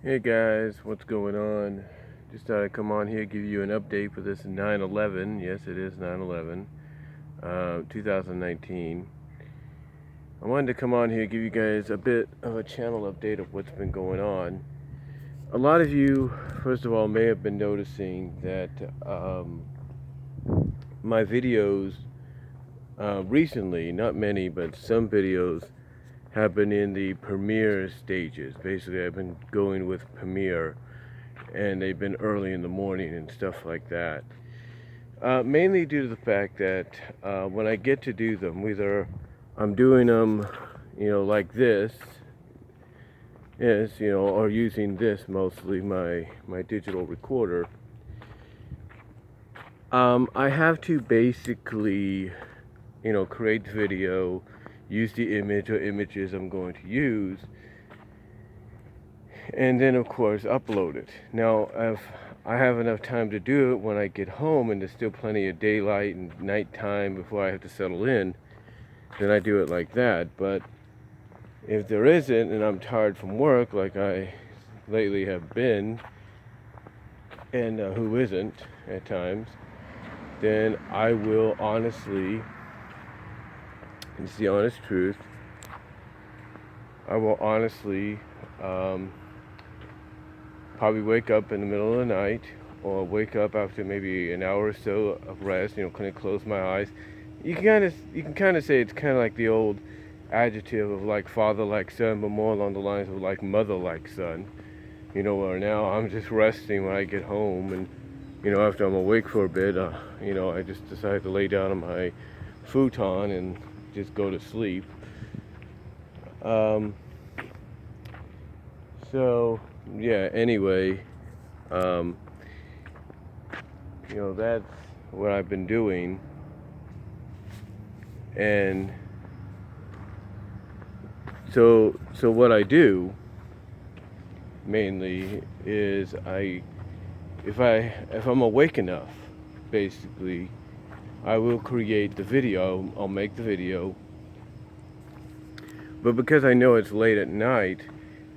Hey guys, what's going on? Just thought I'd come on here give you an update for this 9/11. Yes, it is 9/11, 2019. I wanted to come on here give you guys a bit of a channel update of what's been going on. A lot of you, first of all, may have been noticing that my videos recently, not many, but some videos have been in the premiere stages. Basically, I've been going with premiere, and they've been early in the morning and stuff like that. Mainly due to the fact that when I get to do them, whether I'm doing them, like this, yes, or using this mostly, my digital recorder, I have to basically, create the video, use the image or images I'm going to use, and then of course upload it. Now, if I have enough time to do it when I get home and there's still plenty of daylight and nighttime before I have to settle in, then I do it like that. But if there isn't and I'm tired from work, like I lately have been, and who isn't at times, then I will honestly, it's the honest truth, I will honestly probably wake up in the middle of the night, or wake up after maybe an hour or so of rest, kind of close my eyes. You can kind of say it's kind of like the old adjective of like father like son, but more along the lines of like mother like son. Where now I'm just resting when I get home, and after I'm awake for a bit, I just decide to lay down on my futon and just go to sleep. Um, so yeah. Anyway, um, that's what I've been doing, and so what I do mainly is if I'm awake enough, basically, I will create the video. I'll make the video, but because I know it's late at night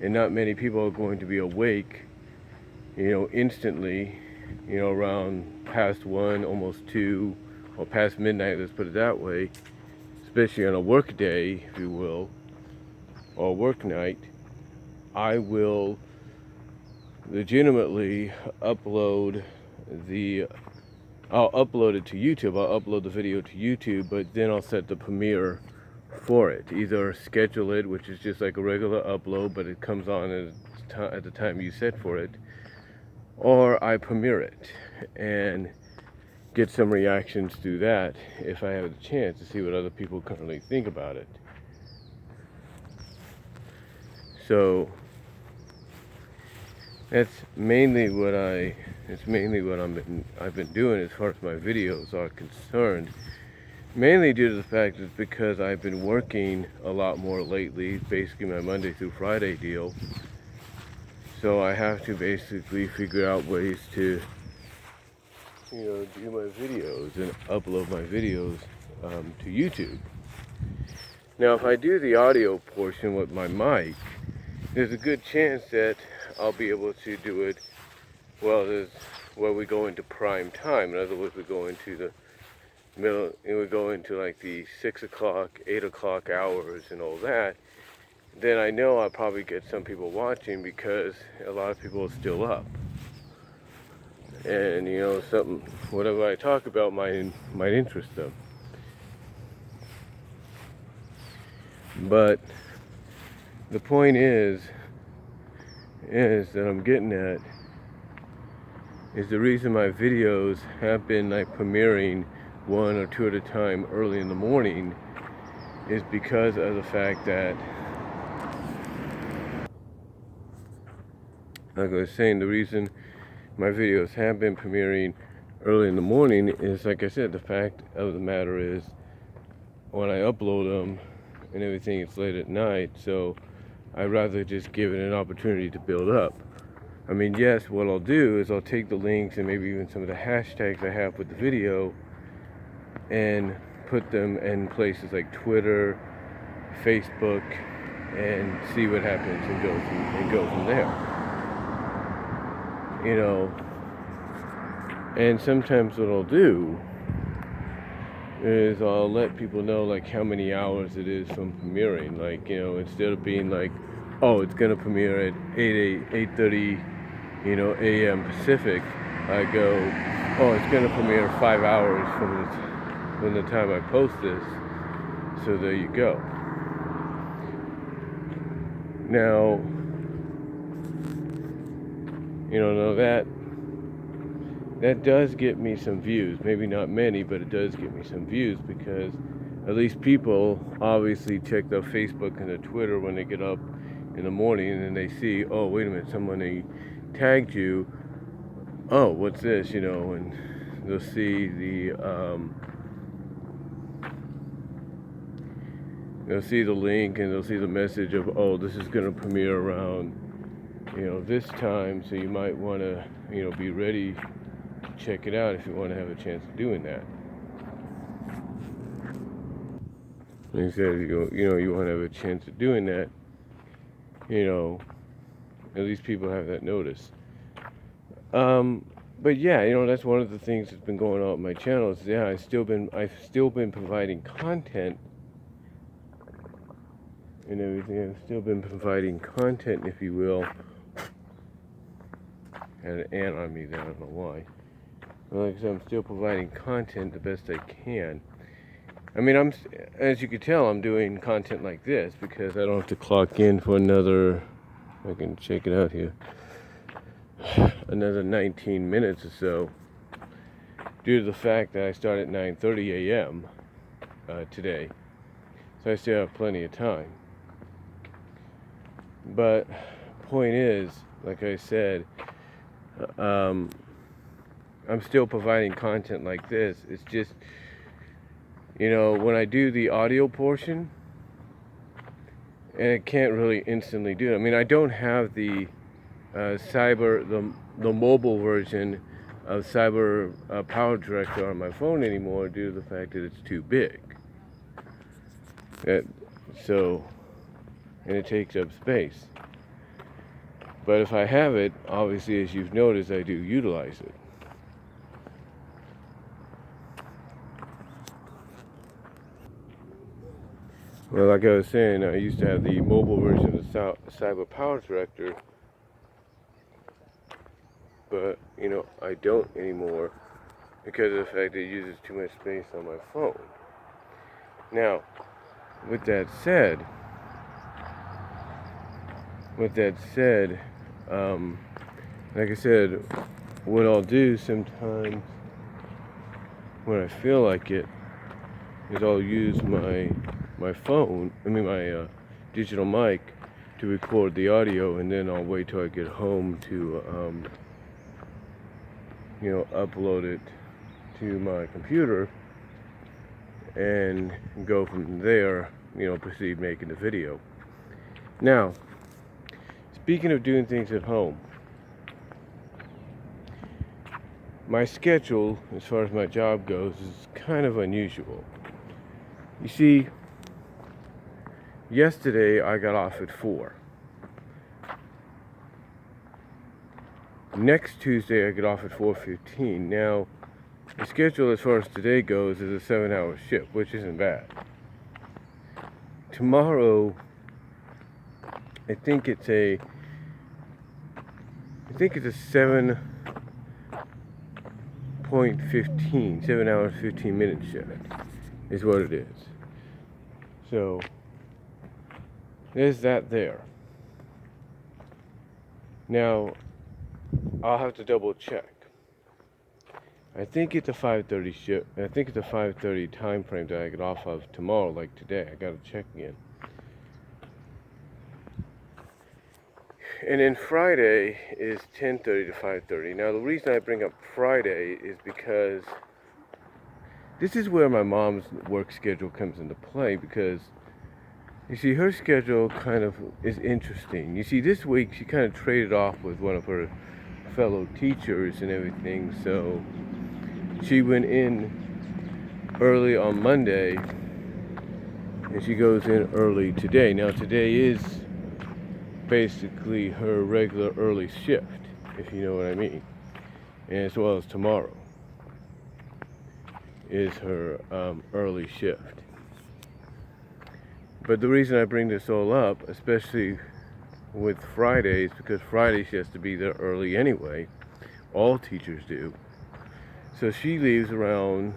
and not many people are going to be awake, instantly, around past 1, almost 2, or past midnight, let's put it that way, especially on a work day, if you will, or work night, I will legitimately I'll upload it to YouTube. I'll upload the video to YouTube, but then I'll set the premiere for it. Either schedule it, which is just like a regular upload, but it comes on at the time you set for it, or I premiere it and get some reactions through that if I have the chance to see what other people currently think about it. So that's mainly what I've been doing as far as my videos are concerned. Mainly due to the fact is because I've been working a lot more lately, basically my Monday through Friday deal. So I have to basically figure out ways to, do my videos and upload my videos to YouTube. Now, if I do the audio portion with my mic, there's a good chance that I'll be able to do it where we go into prime time. In other words, we go into the middle, and we go into like the 6 o'clock, 8 o'clock hours and all that. Then I know I'll probably get some people watching because a lot of people are still up. And whatever I talk about might interest them. But the point is that I'm getting at is the reason my videos have been like premiering 1 or 2 at a time early in the morning is because of the fact that, like I was saying, the reason my videos have been premiering early in the morning is, like I said, the fact of the matter is when I upload them and everything, it's late at night, so I'd rather just give it an opportunity to build up. I mean, yes, what I'll do is I'll take the links and maybe even some of the hashtags I have with the video and put them in places like Twitter, Facebook, and see what happens and go from there. you know, and sometimes what I'll do is I'll let people know like how many hours it is from premiering. Like, you know, instead of being like, oh, it's gonna premiere at 8:30, you know, a.m. Pacific, I go, oh, it's gonna premiere 5 hours from the time I post this. So there you go. Now, you know, that does get me some views. Maybe not many, but it does get me some views, because at least people obviously check their Facebook and their Twitter when they get up in the morning, and then they see, oh, wait a minute, somebody tagged you. Oh, what's this? You know, and they'll see the link, and they'll see the message of, oh, this is going to premiere around, you know, this time, so you might want to, you know, be ready to check it out if you want to have a chance of doing that. Like I said, you know, you want to have a chance of doing that, you know, at least people have that notice. But yeah, you know, that's one of the things that's been going on with my channel is, yeah, I've still been providing content and everything. I've still been providing content, if you will. Had an ant on me there, I don't know why. Well, like I said, I'm still providing content the best I can. I mean, as you can tell, I'm doing content like this because I don't have to clock in for another, I can check it out here, another 19 minutes or so, due to the fact that I start at 9:30 a.m. Today. So I still have plenty of time. But point is, like I said, I'm still providing content like this. It's just, you know, when I do the audio portion, and I can't really instantly do it. I mean, I don't have the the mobile version of Cyber Power Director on my phone anymore due to the fact that it's too big. And it takes up space. But if I have it, obviously, as you've noticed, I do utilize it. Well, like I was saying, I used to have the mobile version of Cyber Power Director, but, you know, I don't anymore because of the fact that it uses too much space on my phone. Now, with that said, like I said, what I'll do sometimes when I feel like it is I'll use my phone, my digital mic to record the audio, and then I'll wait till I get home to, you know, upload it to my computer and go from there, you know, proceed making the video. Now, speaking of doing things at home, my schedule, as far as my job goes, is kind of unusual. You see, yesterday I got off at 4. Next Tuesday I get off at 4:15. Now, the schedule as far as today goes is a 7-hour shift, which isn't bad. Tomorrow, I think it's a 7 hours, 15 minute shift is what it is. So, there's that there. Now, I'll have to double check. I think it's a 5:30 shift. I think it's a 5:30 time frame that I get off of tomorrow, like today. I gotta check again. And then Friday is 10:30 to 5:30. Now, the reason I bring up Friday is because this is where my mom's work schedule comes into play, because you see, her schedule kind of is interesting. You see, this week she kind of traded off with one of her fellow teachers and everything, so she went in early on Monday and she goes in early today. Now, today is basically her regular early shift. if you know what I mean. And as well as tomorrow is her early shift. But the reason I bring this all up, especially with Fridays, because Friday she has to be there early anyway. All teachers do. So she leaves around,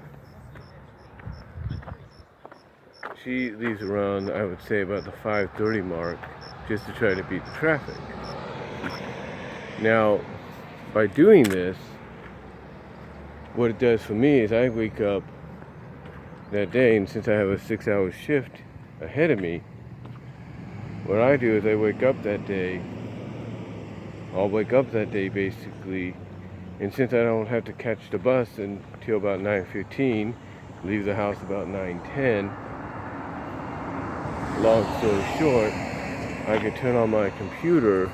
I would say, about the 5:30 mark, just to try to beat the traffic. Now, by doing this, what it does for me is I wake up that day, and since I have a 6-hour shift ahead of me, what I do is I'll wake up that day basically, and since I don't have to catch the bus until about 9:15, leave the house about 9:10, long story short, I can turn on my computer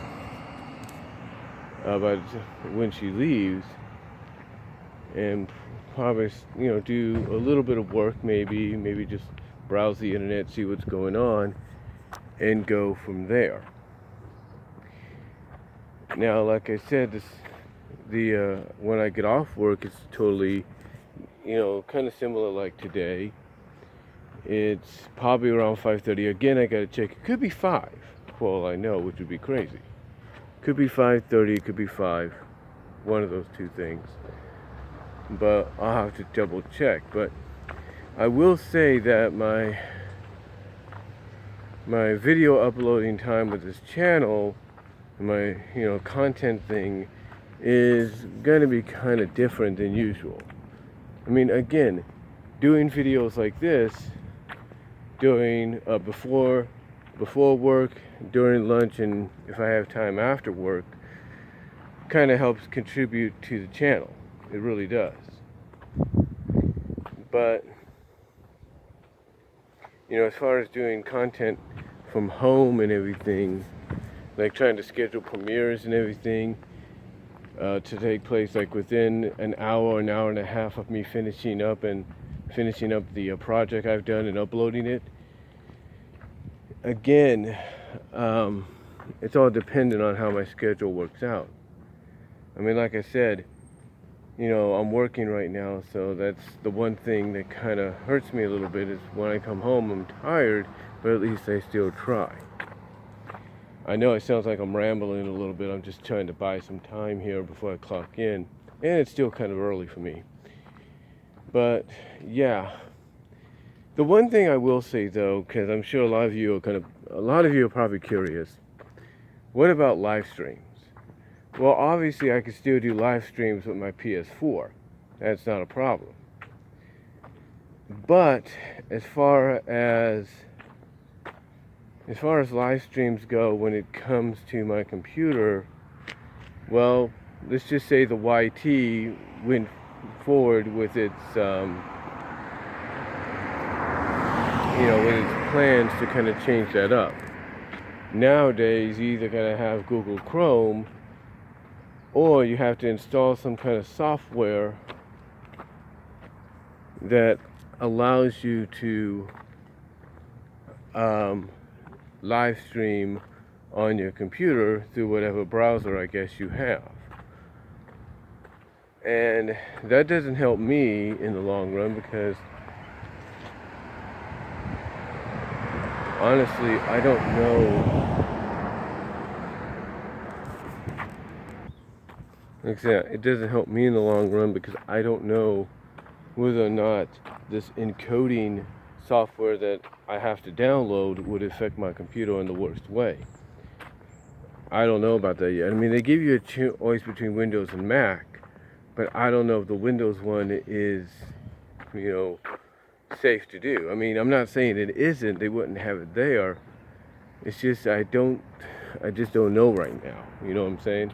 when she leaves, and probably, do a little bit of work, maybe just browse the internet, see what's going on, and go from there. Now, like I said, when I get off work, it's totally, kind of similar like today. It's probably around 5:30. Again, I gotta check. It could be 5, for all I know, which would be crazy. Could be 5:30, it could be 5. One of those two things. But I'll have to double check. But I will say that my video uploading time with this channel, my content thing, is gonna be kind of different than usual. I mean, again, doing videos like this, doing before work, during lunch, and if I have time after work, kind of helps contribute to the channel. It really does. But as far as doing content from home and everything, like trying to schedule premieres and everything to take place like within an hour and a half of me finishing up the project I've done and uploading it. Again, it's all dependent on how my schedule works out. I mean, like I said, I'm working right now, so that's the one thing that kind of hurts me a little bit, is when I come home I'm tired, but at least I still try. I know it sounds like I'm rambling a little bit. I'm just trying to buy some time here before I clock in, and it's still kind of early for me. But yeah, the one thing I will say though, because I'm sure a lot of you are probably curious, what about live streams? Well, obviously I can still do live streams with my PS4. That's not a problem. But as far as live streams go, when it comes to my computer, well, let's just say the YT went forward with its with its plans to kind of change that up. Nowadays, you either gotta have Google Chrome, or you have to install some kind of software that allows you to live stream on your computer through whatever browser I guess you have. And that doesn't help me in the long run, because honestly, I don't know. Like I said, it doesn't help me in the long run because I don't know whether or not this encoding software that I have to download would affect my computer in the worst way. I don't know about that yet. I mean, they give you a choice between Windows and Mac, but I don't know if the Windows one is, safe to do. I mean, I'm not saying it isn't. They wouldn't have it there. It's just I just don't know right now. You know what I'm saying?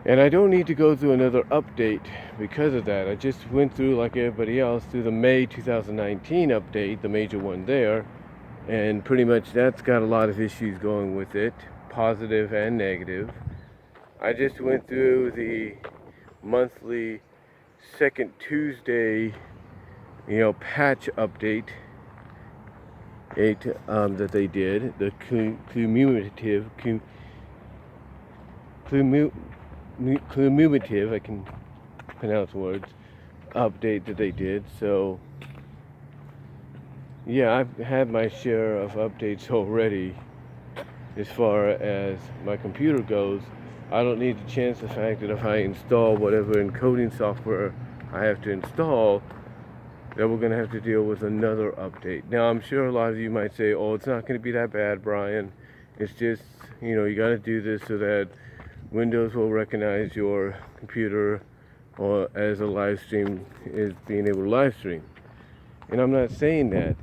And I don't need to go through another update because of that. I just went through, like everybody else, through the May 2019 update, the major one there, and pretty much that's got a lot of issues going with it, positive and negative. I just went through the monthly second Tuesday, patch update that they did, the cumulative, I can pronounce words, update that they did. So yeah, I've had my share of updates already. As far as my computer goes, I don't need to chance the fact that if I install whatever encoding software I have to install, that we're going to have to deal with another update. Now, I'm sure a lot of you might say, oh, it's not going to be that bad, Brian. It's just, you got to do this so that Windows will recognize your computer or as a live stream is being able to live stream. And I'm not saying that.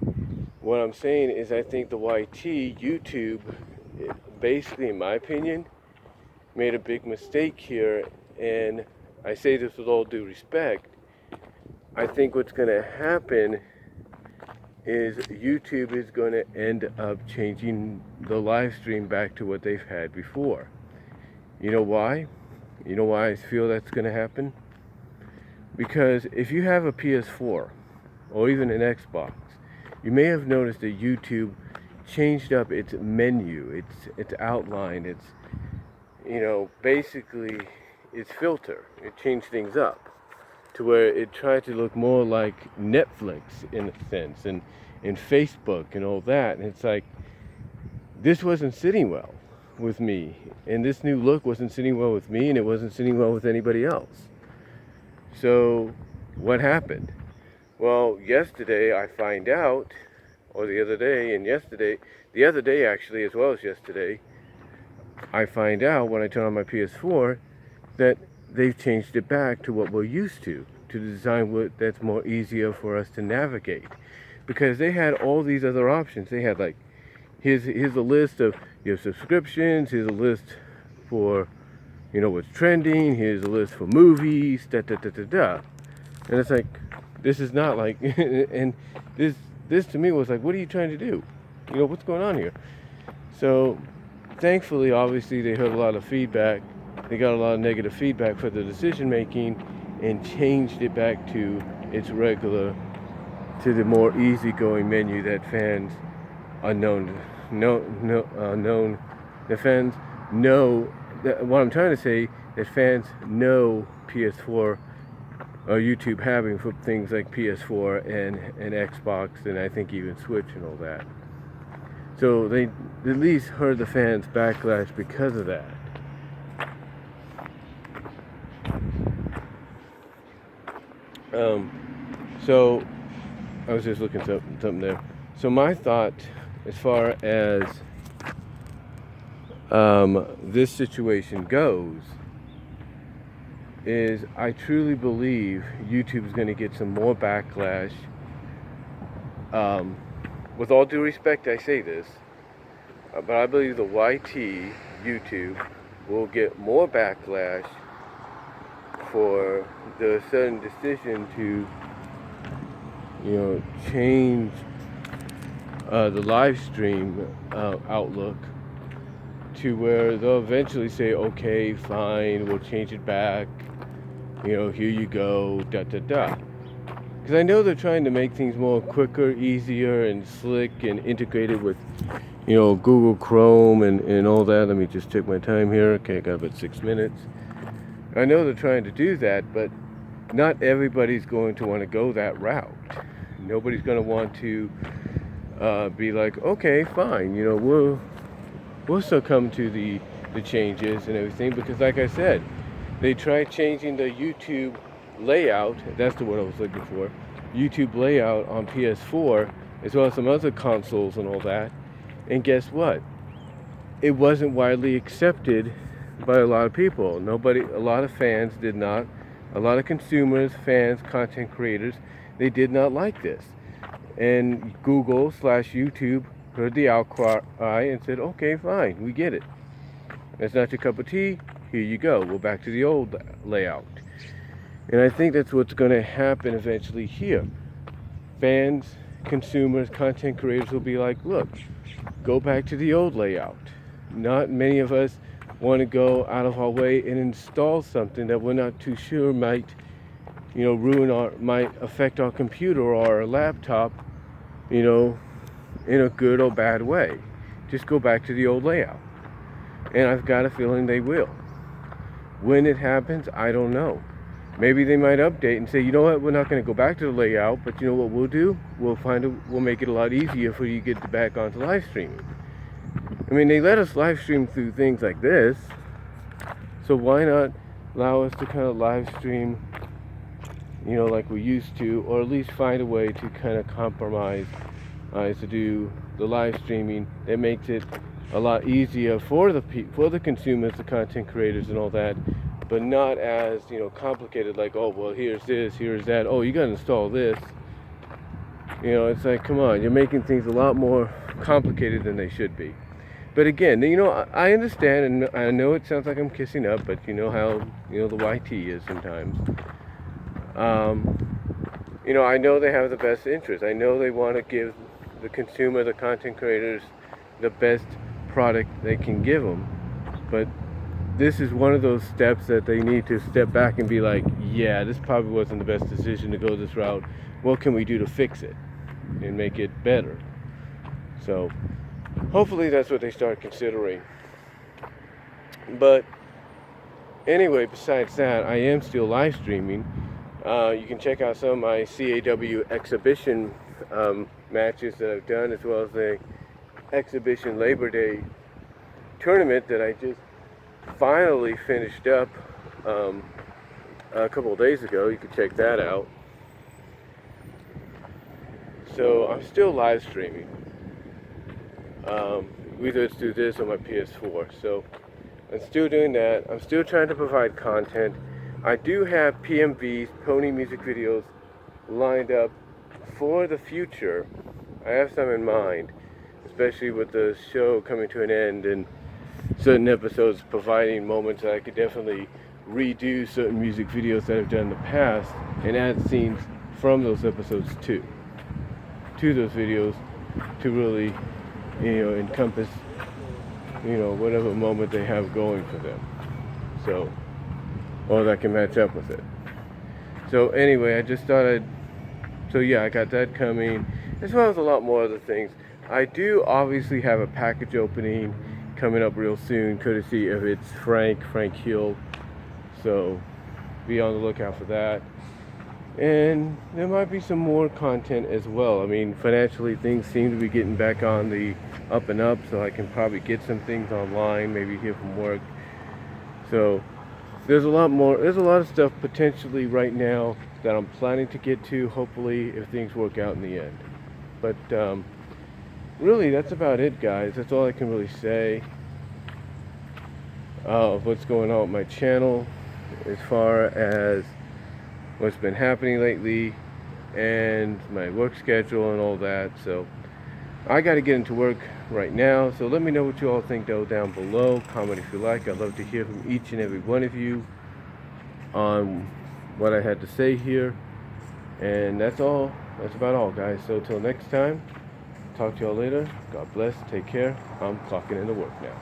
What I'm saying is I think the YT, YouTube, basically, in my opinion, made a big mistake here. And I say this with all due respect. I think what's going to happen is YouTube is going to end up changing the live stream back to what they've had before. You know why? You know why I feel that's going to happen? Because if you have a PS4 or even an Xbox, you may have noticed that YouTube changed up its menu, its outline, its basically its filter. It changed things up to where it tried to look more like Netflix in a sense, and Facebook and all that. And it's like, this wasn't sitting well with me, and this new look wasn't sitting well with me, and it wasn't sitting well with anybody else. So what happened? Well, yesterday I find out, or the other day, the other day actually, as well as yesterday, I find out when I turn on my PS4 that they've changed it back to what we're used to design that's more easier for us to navigate. Because they had all these other options. They had like, here's a list of your subscriptions, here's a list for, what's trending, here's a list for movies, And it's like, this is not like, and this to me was like, what are you trying to do? What's going on here? So, thankfully, obviously, they heard a lot of feedback. They got a lot of negative feedback for the decision making and changed it back to its regular, to the more easygoing menu that fans are the fans know, what I'm trying to say, that fans know PS4 or YouTube having for things like PS4 and Xbox, and I think even Switch and all that. So they at least heard the fans backlash because of that. So I was just looking at something there. So my thought as far as this situation goes is I truly believe YouTube is going to get some more backlash. With all due respect, I say this, but I believe the YT, YouTube, will get more backlash for the sudden decision to, change the live stream outlook to where they'll eventually say, okay, fine, we'll change it back, here you go, Because I know they're trying to make things more quicker, easier, and slick, and integrated with, Google Chrome and all that. Let me just take my time here. Okay, I got about 6 minutes. I know they're trying to do that, but not everybody's going to want to go that route. Nobody's going to want to be like, okay, fine, we'll succumb to the changes and everything, because like I said, they tried changing the YouTube layout, that's the word I was looking for, YouTube layout on PS4, as well as some other consoles and all that, and guess what? It wasn't widely accepted by a lot of people. A lot of fans did not, a lot of consumers, fans, content creators, they did not like this. And Google/YouTube heard the outcry and said, okay, fine, we get it. That's not your cup of tea, here you go. We're back to the old layout. And I think that's what's going to happen eventually here. Fans, consumers, content creators will be like, look, go back to the old layout. Not many of us want to go out of our way and install something that we're not too sure might, might affect our computer or our laptop, in a good or bad way. Just go back to the old layout. And I've got a feeling they will. When it happens, I don't know. Maybe they might update and say, you know what, we're not going to go back to the layout, but you know what we'll do? We'll make it a lot easier for you to get back onto live streaming. I mean, they let us live stream through things like this, so why not allow us to kind of live stream, you know, like we used to, or at least find a way to kind of compromise to do the live streaming that makes it a lot easier for the consumers, the content creators, and all that, but not as, you know, complicated. Like, oh well, here's this, here's that. Oh, you got to install this. You know, it's like, come on, you're making things a lot more complicated than they should be. But again, you know, I understand, and I know it sounds like I'm kissing up, but you know how, you know, the YT is sometimes. You know, I know they have the best interest. I know they want to give the consumer, the content creators, the best product they can give them. But this is one of those steps that they need to step back and be like, yeah, this probably wasn't the best decision to go this route. What can we do to fix it and make it better? So hopefully that's what they start considering. But anyway, besides that, I am still live streaming. You can check out some of my CAW exhibition matches that I've done, as well as the exhibition Labor Day tournament that I just finally finished up a couple of days ago. You can check that out. So I'm still live streaming. Either it's through this or my PS4. So I'm still doing that. I'm still trying to provide content. I do have PMVs, Pony music videos, lined up for the future. I have some in mind, especially with the show coming to an end and certain episodes providing moments that I could definitely redo certain music videos that I've done in the past and add scenes from those episodes to those videos to really, you know, encompass, you know, whatever moment they have going for them. So, or that can match up with it. So anyway, I just thought I got that coming, as well as a lot more other things. I do obviously have a package opening coming up real soon, courtesy of it's Frank Hill. So be on the lookout for that. And there might be some more content as well. I mean, financially things seem to be getting back on the up and up, so I can probably get some things online, maybe here from work. So there's a lot of stuff potentially right now that I'm planning to get to, hopefully, if things work out in the end. But really, that's about it, guys. That's all I can really say of what's going on with my channel as far as what's been happening lately and my work schedule and all that. So I got to get into work right now. So let me know what you all think down below. Comment if you like. I'd love to hear from each and every one of you on what I had to say here. And that's all. That's about all, guys. So till next time, talk to y'all later. God bless. Take care. I'm clocking into work now.